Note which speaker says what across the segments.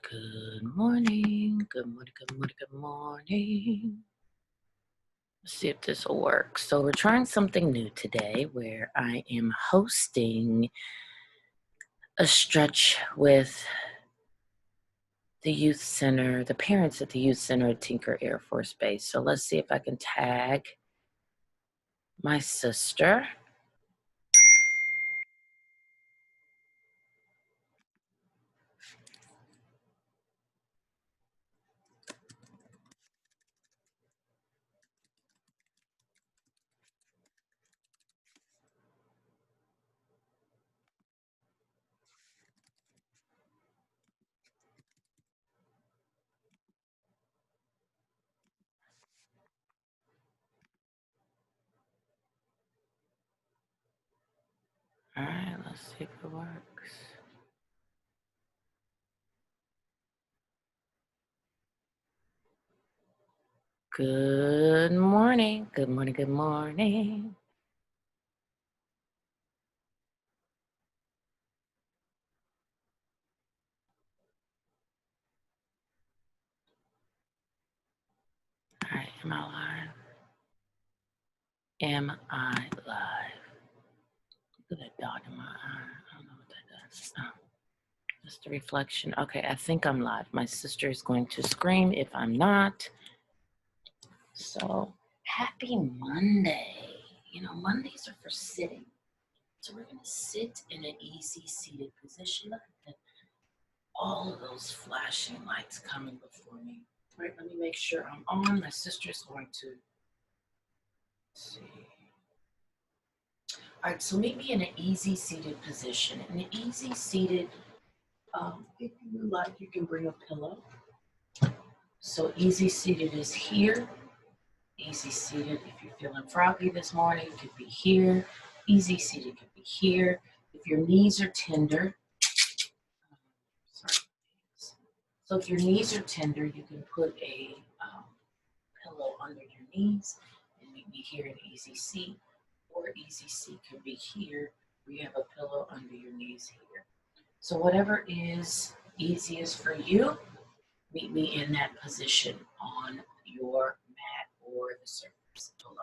Speaker 1: Good morning. Good morning. Good morning. Good morning. Let's see if this will work. So we're trying something new today where I am hosting a stretch with the youth center, the parents at the youth center at Tinker Air Force Base. So let's see if I can tag my sister. All right, let's see if it works. Good morning. Good morning. Good morning. All right, am I live? Am I live? Look at that dot in my eye. I don't know what that does. Oh, just a reflection. Okay, I think I'm live. My sister is going to scream if I'm not. So, happy Monday. You know, Mondays are for sitting. So we're going to sit in an easy seated position. Look at that. All of those flashing lights coming before me. All right, let me make sure I'm on. My sister's going to see. All right, so meet me in an easy seated position. In an easy seated, if you like, you can bring a pillow. So easy seated is here. Easy seated, if you're feeling froggy this morning, it could be here. Easy seated could be here. If your knees are tender, sorry. So if your knees are tender, you can put a pillow under your knees and meet me here in easy seat. Or easy seat could be here, where you have a pillow under your knees here. So whatever is easiest for you, meet me in that position on your mat or the surface below.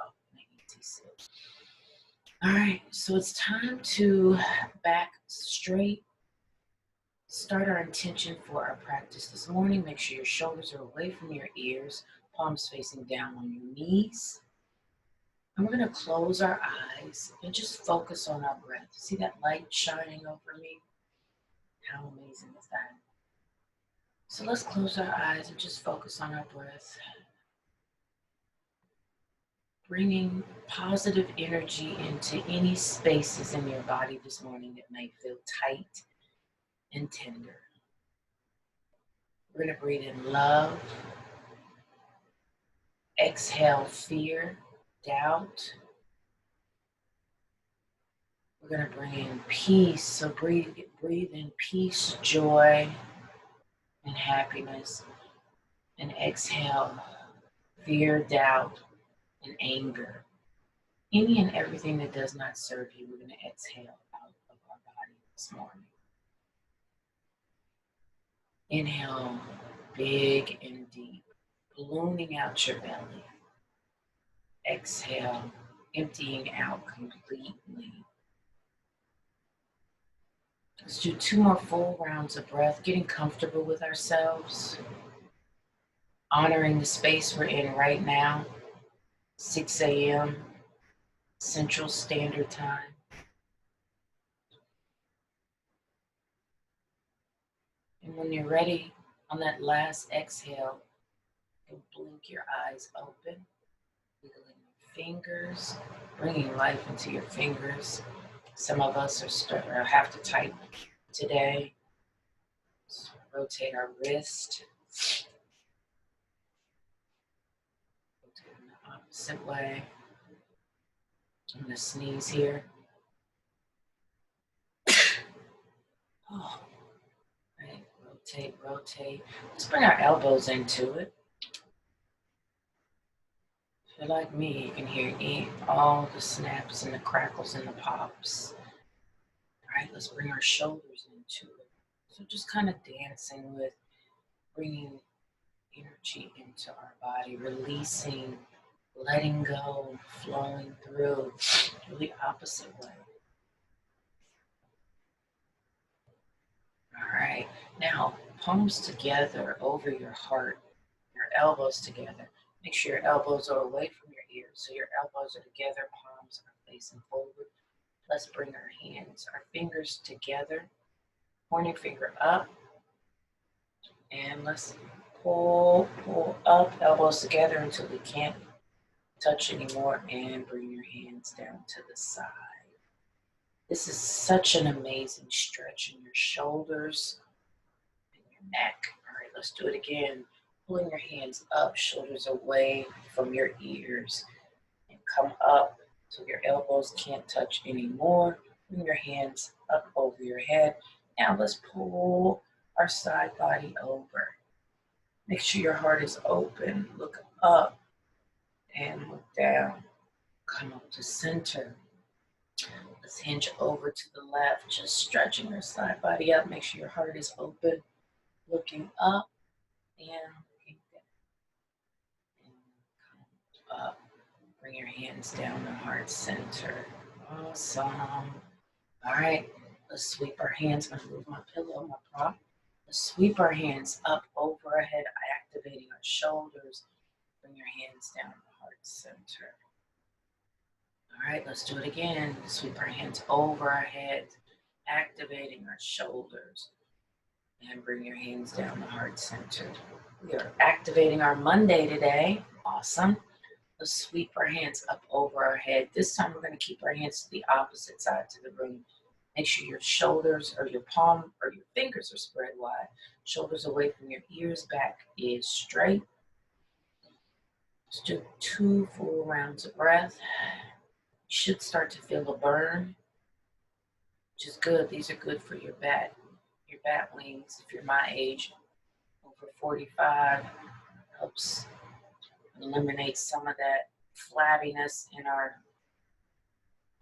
Speaker 1: All right, so it's time to back straight. Start our intention for our practice this morning. Make sure your shoulders are away from your ears, palms facing down on your knees. And we're going to close our eyes and just focus on our breath. See that light shining over me? How amazing is that? So let's close our eyes and just focus on our breath. Bringing positive energy into any spaces in your body this morning that may feel tight and tender. We're going to breathe in love. Exhale fear, doubt. We're going to bring in peace. So breathe in peace, joy, and happiness. And exhale fear, doubt, and anger. Any and everything that does not serve you, we're going to exhale out of our body this morning. Inhale big and deep, ballooning out your belly. Exhale, emptying out completely. Let's do 2 more full rounds of breath, getting comfortable with ourselves, honoring the space we're in right now, 6 a.m. Central Standard Time. And when you're ready, on that last exhale, you blink your eyes open, wiggling your fingers, bringing life into your fingers. Some of us have to type today. So rotate our wrist. Rotate in the opposite way. I'm going to sneeze here. Oh, right. Rotate, rotate. Let's bring our elbows into it. If you're like me, you can hear all the snaps and the crackles and the pops. All right, let's bring our shoulders into it. So just kind of dancing with bringing energy into our body, releasing, letting go, flowing through, the opposite way. All right, now palms together over your heart, your elbows together. Make sure your elbows are away from your ears, so your elbows are together, palms are facing forward. Let's bring our hands, our fingers together, pointing finger up, and let's pull up, elbows together until we can't touch anymore, and bring your hands down to the side. This is such an amazing stretch in your shoulders and your neck. All right, let's do it again. Pulling your hands up, shoulders away from your ears, and come up so your elbows can't touch anymore. Bring your hands up over your head. Now let's pull our side body over. Make sure your heart is open. Look up and look down. Come up to center. Let's hinge over to the left, just stretching your side body up. Make sure your heart is open, looking up and looking down. And come up. Bring your hands down to heart center. Awesome. All right, let's sweep our hands. I'm gonna move my pillow, my prop. Let's sweep our hands up over our head, activating our shoulders. Bring your hands down to heart center. All right, let's do it again. Sweep our hands over our heads, activating our shoulders. And bring your hands down to heart center. We are activating our Monday today. Awesome. Let's sweep our hands up over our head. This time we're going to keep our hands to the opposite side to the room. Make sure your shoulders or your palm or your fingers are spread wide. Shoulders away from your ears, back is straight. Let's do 2 full rounds of breath. You should start to feel a burn, which is good. These are good for your bat wings. If you're my age, over 45, helps eliminate some of that flabbiness in our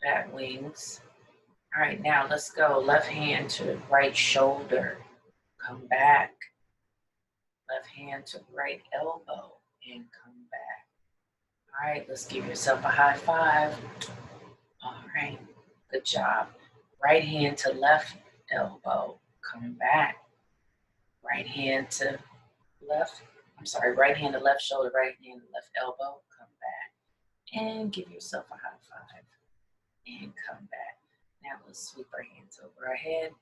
Speaker 1: bat wings. All right, now let's go. Left hand to right shoulder. Come back. Left hand to right elbow and come back. All right, let's give yourself a high five. All right, good job. Right hand to left elbow. Come back. Right hand to right hand to left shoulder, right hand to left elbow. Come back. And give yourself a high five. And come back. Now let's sweep our hands over our head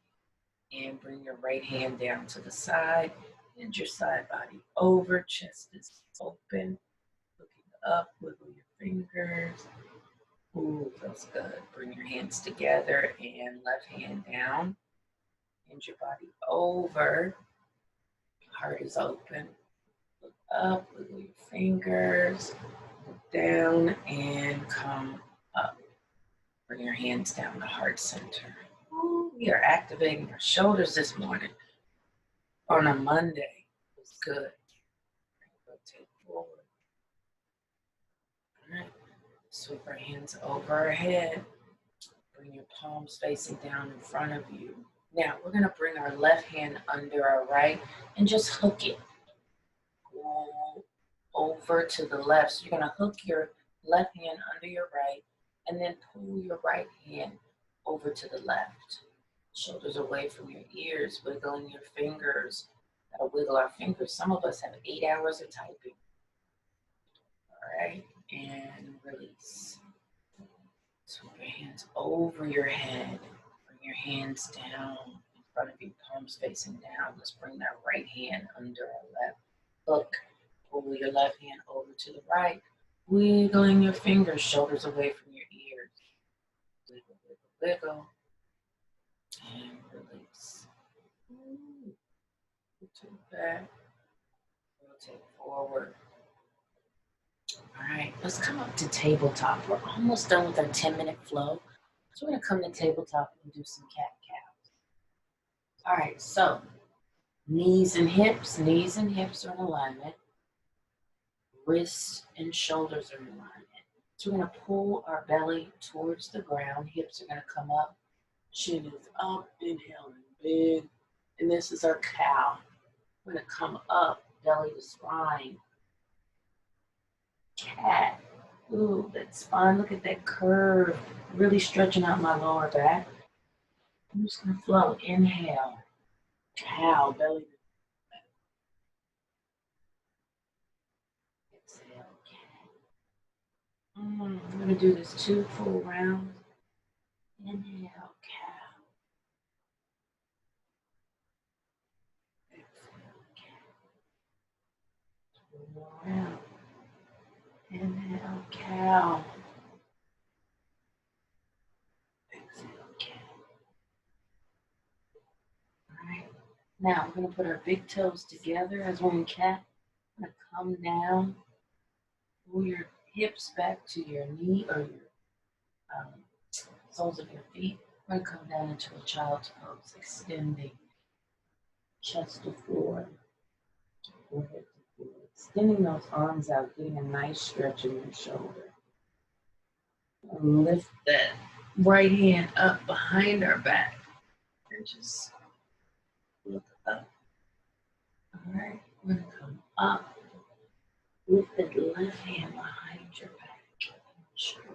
Speaker 1: and bring your right hand down to the side. Bend your side body over, chest is open. Looking up, wiggle your fingers. Ooh, feels good. Bring your hands together and left hand down. Bend your body over. Heart is open. Look up, wiggle your fingers. Look down and come up. Bring your hands down to heart center. Ooh, we are activating our shoulders this morning on a Monday. It's good. Rotate forward. All right. Sweep our hands over our head. Bring your palms facing down in front of you. Now we're going to bring our left hand under our right and just hook it. Go over to the left. So you're going to hook your left hand under your right and then pull your right hand over to the left. Shoulders away from your ears, wiggling your fingers. Gotta wiggle our fingers. Some of us have 8 hours of typing. All right, and release. Sweep your hands over your head. Bring your hands down in front of you, palms facing down. Let's bring that right hand under our left. Hook. Pull your left hand over to the right. Wiggling your fingers, shoulders away from your ears. Wiggle, wiggle, wiggle. And release. Rotate back. Rotate forward. All right, let's come up to tabletop. We're almost done with our 10-minute flow. So we're going to come to tabletop and do some cat-cows. All right, so knees and hips are in alignment. Wrists and shoulders are in alignment. So we're going to pull our belly towards the ground. Hips are going to come up. Chin is up, inhale and big. And this is our cow. We're gonna come up, belly to spine. Cat. Ooh, that spine, look at that curve. Really stretching out my lower back. I'm just gonna flow. Inhale. Cow, belly. Exhale. I'm gonna do this 2 full rounds. Inhale, cow. Exhale, cow. 2 more rounds. Inhale, cow. Exhale, cow. All right. Now we're gonna put our big toes together as we're in cat. I'm gonna come down. Pull your hips back to your knee or your soles of your feet. We're going to come down into a child's pose, extending chest to floor, forehead to floor. Extending those arms out, getting a nice stretch in your shoulder. And lift that right hand up behind our back and just look up. All right, we're going to come up. Lift that left hand behind your back. Stretch.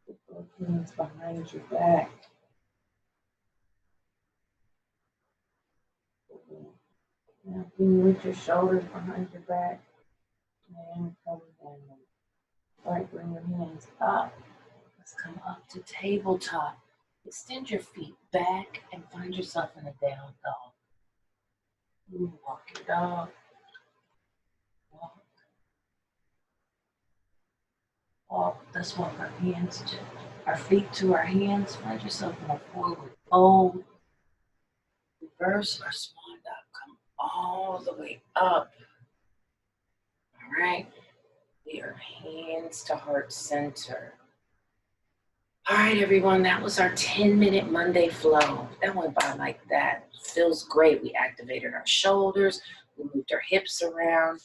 Speaker 1: Put both hands behind your back. Now, can you lift your shoulders behind your back and come down? All right, bring your hands up. Let's come up to tabletop. Extend your feet back and find yourself in a down dog. Walk your dog. Walk. Walk. Let's walk our hands to our feet to our hands. Find yourself in a forward fold. Reverse our swan dog. Come all the way up. All right. We are hands to heart center. All right, everyone, that was our 10-minute Monday flow. That went by like that. Feels great. We activated our shoulders. We moved our hips around,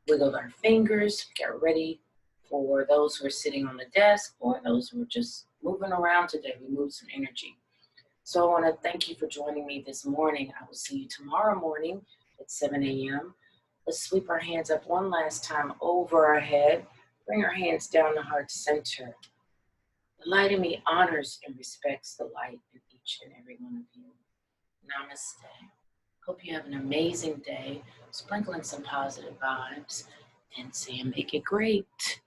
Speaker 1: wiggled our fingers, get ready for those who are sitting on the desk or those who are just moving around today. We moved some energy. So I want to thank you for joining me this morning. I will see you tomorrow morning at 7 a.m. Let's sweep our hands up one last time over our head. Bring our hands down to heart center. The light in me honors and respects the light in each and every one of you. Namaste. Hope you have an amazing day. Sprinkling some positive vibes and say, make it great.